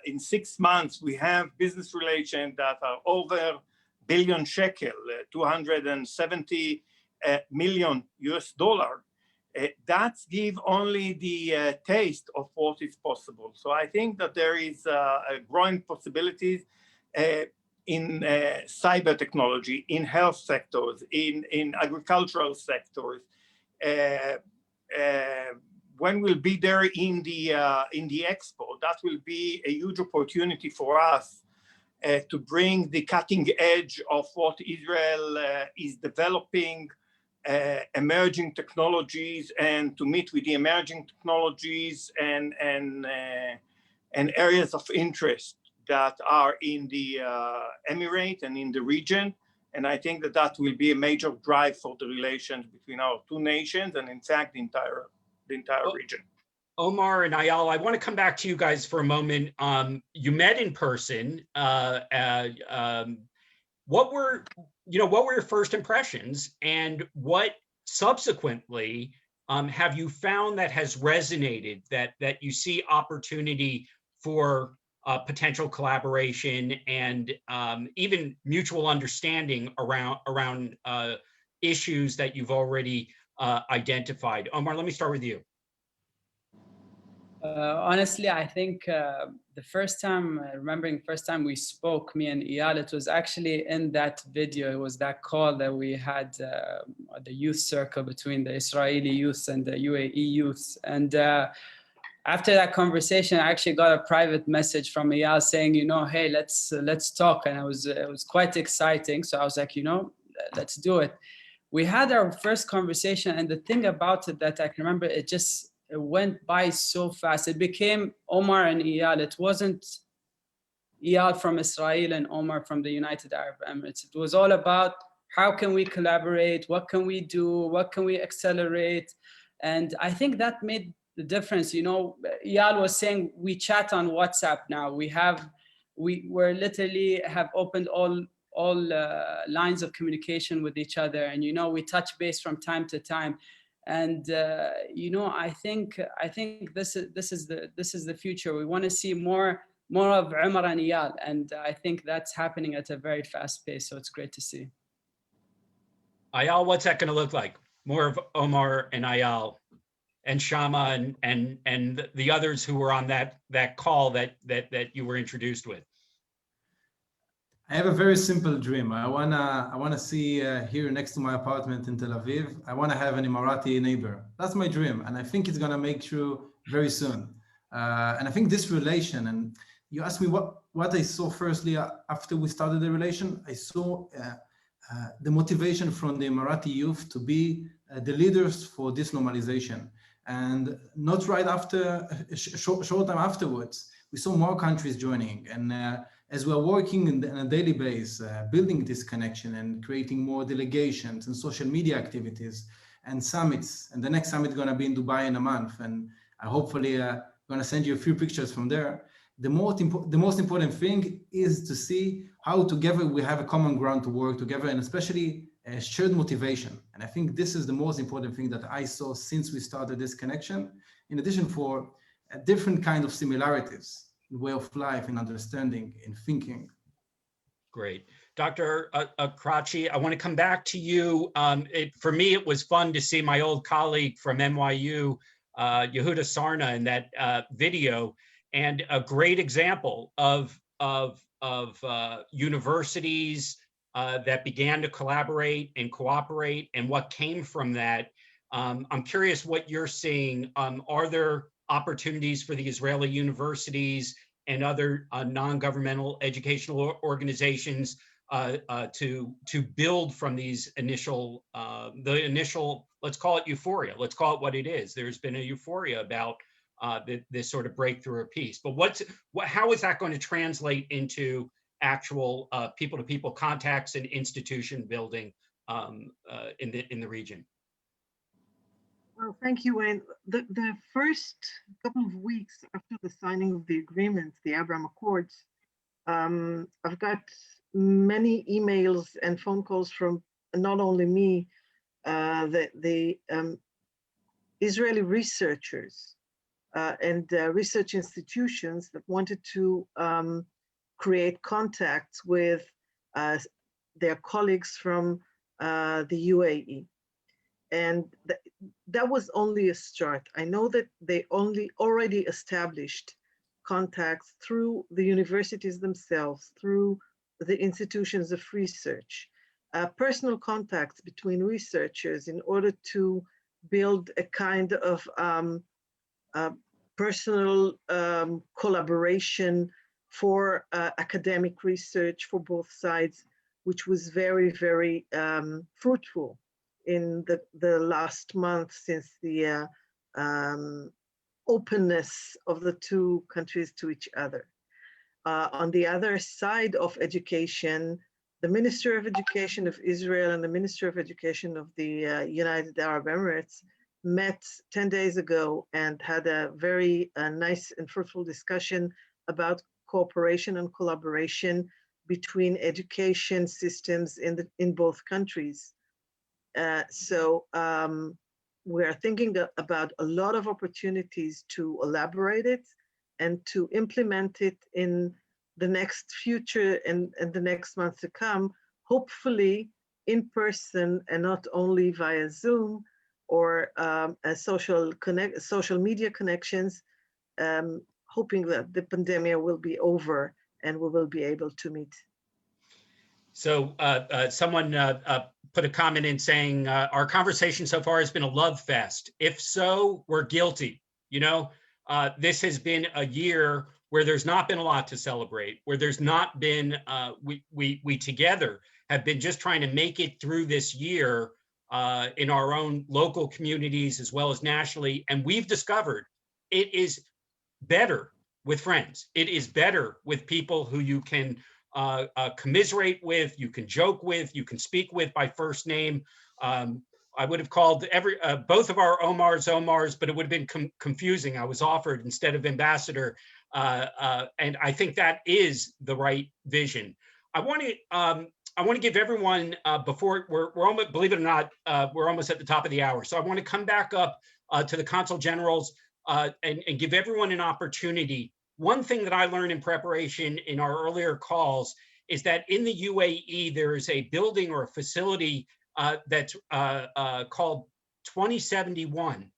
in 6 months we have business relations that are over $1 billion shekel, 270 million US dollar. That's give only the taste of what is possible. So I think that there is growing possibilities in cyber technology, in health sectors, in agricultural sectors. When we'll be there in the expo, that will be a huge opportunity for us to bring the cutting edge of what Israel is developing, emerging technologies, and to meet with the emerging technologies and areas of interest that are in the Emirate and in the region. And I think that that will be a major drive for the relations between our two nations and, in fact, the entire region. Omar and Ayal, I want to come back to you guys for a moment. You met in person. What were your first impressions, and what subsequently have you found that has resonated, that you see opportunity for potential collaboration and even mutual understanding around issues that you've already identified? Omar, let me start with you. Honestly, I think the first time, remembering first time we spoke, me and Eyal, it was actually in that video. It was that call that we had, the youth circle between the Israeli youth and the UAE youth. And after that conversation, I actually got a private message from Eyal saying, hey, let's talk. And it was quite exciting. So I was like, let's do it. We had our first conversation, and the thing about it that I can remember, it went by so fast. It became Omar and Eyal. It wasn't Eyal from Israel and Omar from the United Arab Emirates. It was all about how can we collaborate, what can we do, what can we accelerate. And I think that made the difference. Eyal was saying we chat on WhatsApp now. We're literally have opened all lines of communication with each other, and we touch base from time to time. And I think this is the future. We want to see more of Omar and Eyal, and I think that's happening at a very fast pace. So it's great to see. Ayal, what's that going to look like? More of Omar and Ayal and Shama and the others who were on that call that you were introduced with. I have a very simple dream. I wanna see here next to my apartment in Tel Aviv. I wanna have an Emirati neighbor. That's my dream, and I think it's gonna make true very soon. And I think this relation, and you asked me what I saw firstly after we started the relation. I saw the motivation from the Emirati youth to be the leaders for this normalization, and not right after, short time afterwards. We saw more countries joining, and as we're working on a daily basis, building this connection and creating more delegations and social media activities and summits. And the next summit is going to be in Dubai in a month. And I hopefully going to send you a few pictures from there. The most important thing is to see how together we have a common ground to work together, and especially a shared motivation. And I think this is the most important thing that I saw since we started this connection, in addition for a different kind of similarities in way of life, in understanding, in thinking. Great. Dr. Karachi, I want to come back to you. For me, it was fun to see my old colleague from NYU, Yehuda Sarna, in that video, and a great example of universities that began to collaborate and cooperate, and what came from that. I'm curious what you're seeing. Are there opportunities for the Israeli universities and other non-governmental educational organizations to build from these initial, let's call it euphoria. Let's call it what it is. There's been a euphoria about this sort of breakthrough of peace. But how is that going to translate into actual people-to-people contacts and institution building in the region? Well, thank you, Wayne. The first couple of weeks after the signing of the agreement, the Abraham Accords, I've got many emails and phone calls from not only me, the Israeli researchers and research institutions that wanted to create contacts with their colleagues from the UAE. And that was only a start. I know that they already established contacts through the universities themselves, through the institutions of research, personal contacts between researchers in order to build a kind of personal collaboration for academic research for both sides, which was very, very fruitful in the last month since the openness of the two countries to each other. On the other side of education, the Minister of Education of Israel and the Minister of Education of the United Arab Emirates met 10 days ago and had a very nice and fruitful discussion about cooperation and collaboration between education systems in both countries. So we're thinking about a lot of opportunities to elaborate it and to implement it in the next future and the next months to come, hopefully in person and not only via Zoom or social media connections, hoping that the pandemic will be over and we will be able to meet. So someone put a comment in saying, our conversation so far has been a love fest. If so, we're guilty. You know, this has been a year where there's not been a lot to celebrate, where there's not been, we together have been just trying to make it through this year in our own local communities as well as nationally. And we've discovered it is better with friends. It is better with people who you can commiserate with, you can joke with, you can speak with by first name. I would have called both of our Omars, but it would have been confusing. I was offered instead of ambassador. And I think that is the right vision. I want to give everyone, before we're almost, believe it or not, we're almost at the top of the hour. So I want to come back up to the consul generals and give everyone an opportunity. One thing that I learned in preparation in our earlier calls is that in the UAE, there is a building or a facility that's called 2071,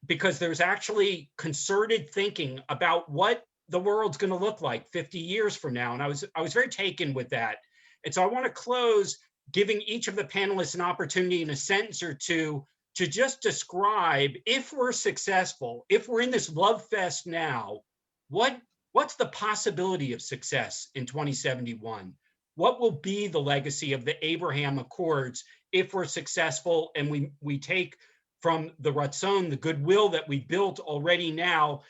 because there's actually concerted thinking about what the world's going to look like 50 years from now. And I was very taken with that. And so I want to close giving each of the panelists an opportunity in a sentence or two to just describe, if we're successful, if we're in this love fest now, what's the possibility of success in 2071? What will be the legacy of the Abraham Accords if we're successful and we take from the Ratzon, the goodwill that we built already now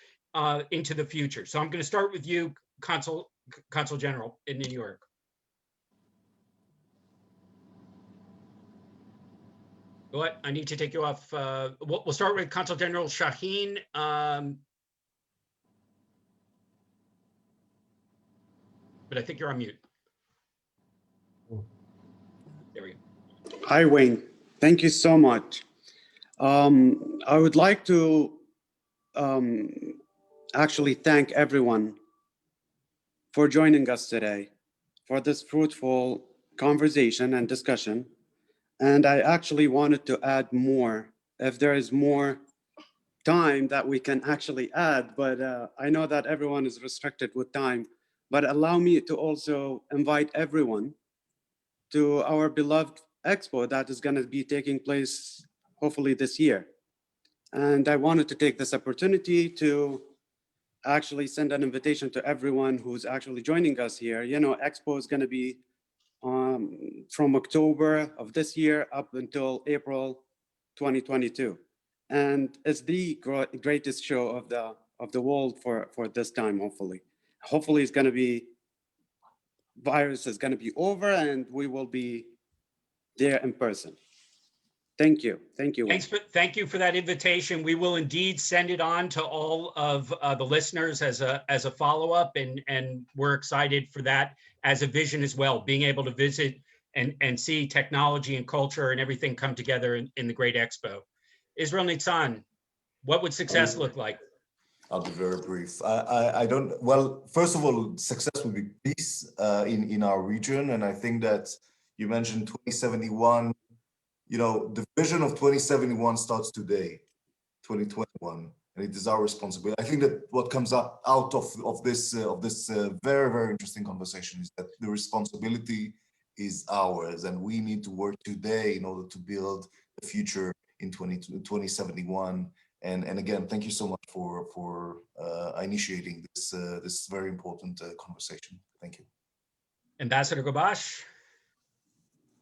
into the future? So I'm going to start with you, Consul General in New York. What? I need to take you off. We'll start with Consul General Shaheen. But I think you're on mute. There we go. Hi, Wayne. Thank you so much. I would like to actually thank everyone for joining us today for this fruitful conversation and discussion. And I actually wanted to add more, if there is more time that we can actually add, but I know that everyone is restricted with time, but allow me to also invite everyone to our beloved expo that is going to be taking place hopefully this year. And I wanted to take this opportunity to actually send an invitation to everyone who's actually joining us here. You know, expo is going to be from October of this year up until April 2022. And it's the greatest show of the world for this time, hopefully. Hopefully it's going to be, virus is going to be over and we will be there in person. Thank you. Thank you. Thank you for that invitation. We will indeed send it on to all of the listeners as a follow-up, and we're excited for that as a vision as well, being able to visit and see technology and culture and everything come together in the great expo. Israel Nissan, what would success look like? I'll be very brief. I don't, well, first of all, success would be peace in our region. And I think that you mentioned 2071. You know, the vision of 2071 starts today, 2021, and it is our responsibility. I think that what comes out of this very, very interesting conversation is that the responsibility is ours, and we need to work today in order to build the future in 2071. And again, thank you so much for initiating this very important conversation. Thank you. Ambassador Gabash.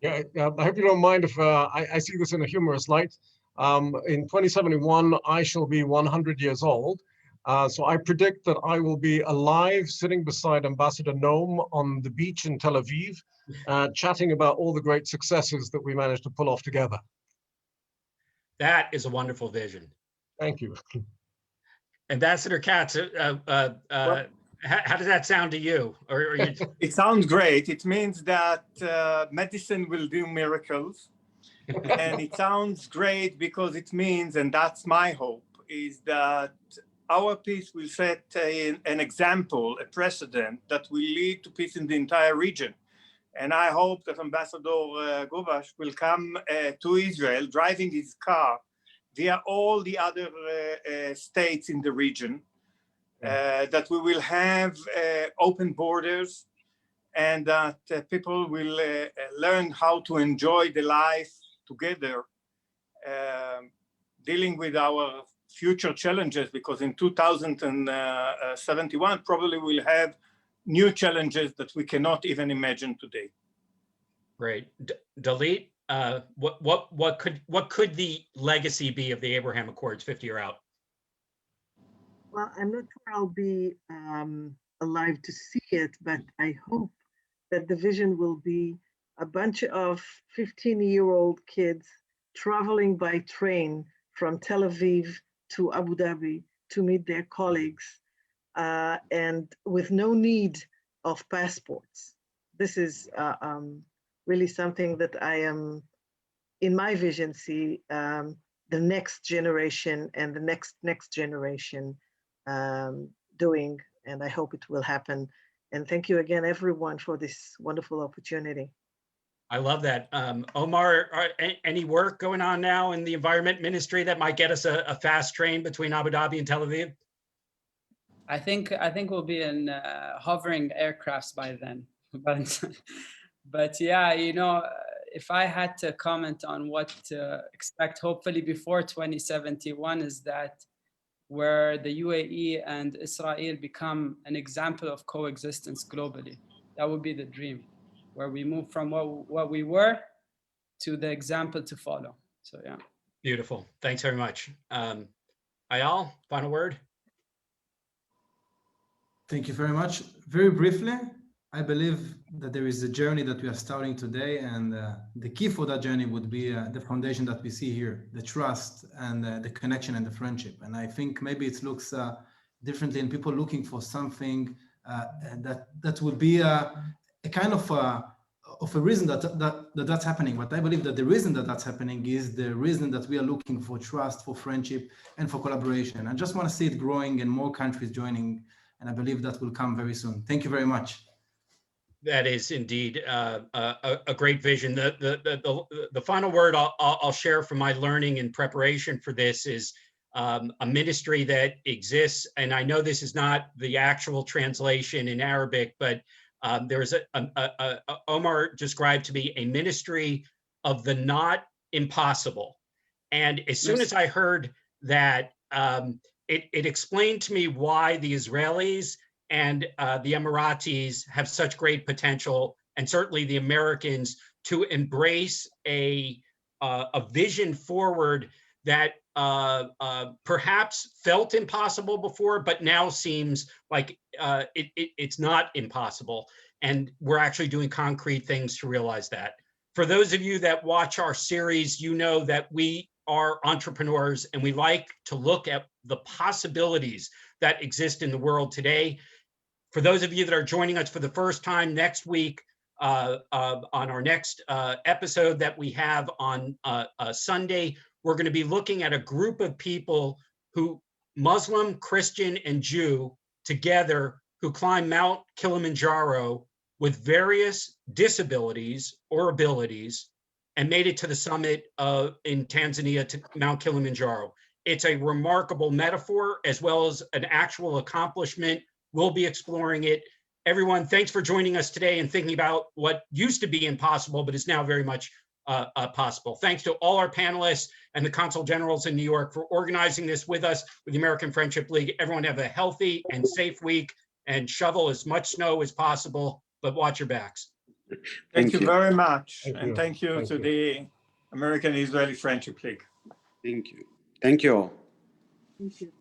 Yeah, I hope you don't mind if I see this in a humorous light. In 2071, I shall be 100 years old. So I predict that I will be alive sitting beside Ambassador Noam on the beach in Tel Aviv, chatting about all the great successes that we managed to pull off together. That is a wonderful vision. Thank you. Ambassador Katz, how does that sound to you? Or you... It sounds great. It means that medicine will do miracles. And it sounds great because it means, and that's my hope, is that our peace will set an example, a precedent that will lead to peace in the entire region. And I hope that Ambassador Gabash will come to Israel driving his car via all the other states in the region. That we will have open borders, and that people will learn how to enjoy the life together, dealing with our future challenges, because in 2071 probably we'll have new challenges that we cannot even imagine today. Great. Dalit, what could the legacy be of the Abraham Accords 50 years out? Well, I'm not sure I'll be alive to see it, but I hope that the vision will be a bunch of 15-year-old kids traveling by train from Tel Aviv to Abu Dhabi to meet their colleagues, and with no need of passports. This is really something that I am, in my vision, see the next generation and the next generation doing, and I hope it will happen. And thank you again, everyone, for this wonderful opportunity. I love that. Omar, any work going on now in the environment ministry that might get us a fast train between Abu Dhabi and Tel Aviv? I think we'll be in hovering aircrafts by then. But yeah, you know, if I had to comment on what to expect, hopefully before 2071, is that where the UAE and Israel become an example of coexistence globally. That would be the dream, where we move from what we were to the example to follow. So yeah. Beautiful. Thanks very much. Ayal, final word? Thank you very much. Very briefly, I believe that there is a journey that we are starting today, and the key for that journey would be the foundation that we see here, the trust and the connection and the friendship. And I think maybe it looks differently in people looking for something that would be a kind of a reason that's happening. But I believe that the reason that that's happening is the reason that we are looking for trust, for friendship, and for collaboration. I just want to see it growing and more countries joining, and I believe that will come very soon. Thank you very much. That is indeed a great vision. The final word I'll share from my learning in preparation for this is a ministry that exists, and I know this is not the actual translation in Arabic, but there's Omar described to me a ministry of the not impossible. And as soon as I heard that, it explained to me why the Israelis and the Emiratis have such great potential, and certainly the Americans, to embrace a vision forward that perhaps felt impossible before, but now seems like it's not impossible. And we're actually doing concrete things to realize that. For those of you that watch our series, you know that we are entrepreneurs and we like to look at the possibilities that exist in the world today. For those of you that are joining us for the first time, next week on our next episode that we have on Sunday, we're going to be looking at a group of people who, Muslim, Christian, and Jew together, who climb Mount Kilimanjaro with various disabilities or abilities and made it to the summit in Tanzania to Mount Kilimanjaro. It's a remarkable metaphor as well as an actual accomplishment. We'll be exploring it. Everyone, thanks for joining us today and thinking about what used to be impossible, but is now very much possible. Thanks to all our panelists and the Consul Generals in New York for organizing this with us, with the American Friendship League. Everyone have a healthy and safe week, and shovel as much snow as possible, but watch your backs. Thank you very much. Thank Thank you to the American Israeli Friendship League. Thank you. Thank you all. Thank you.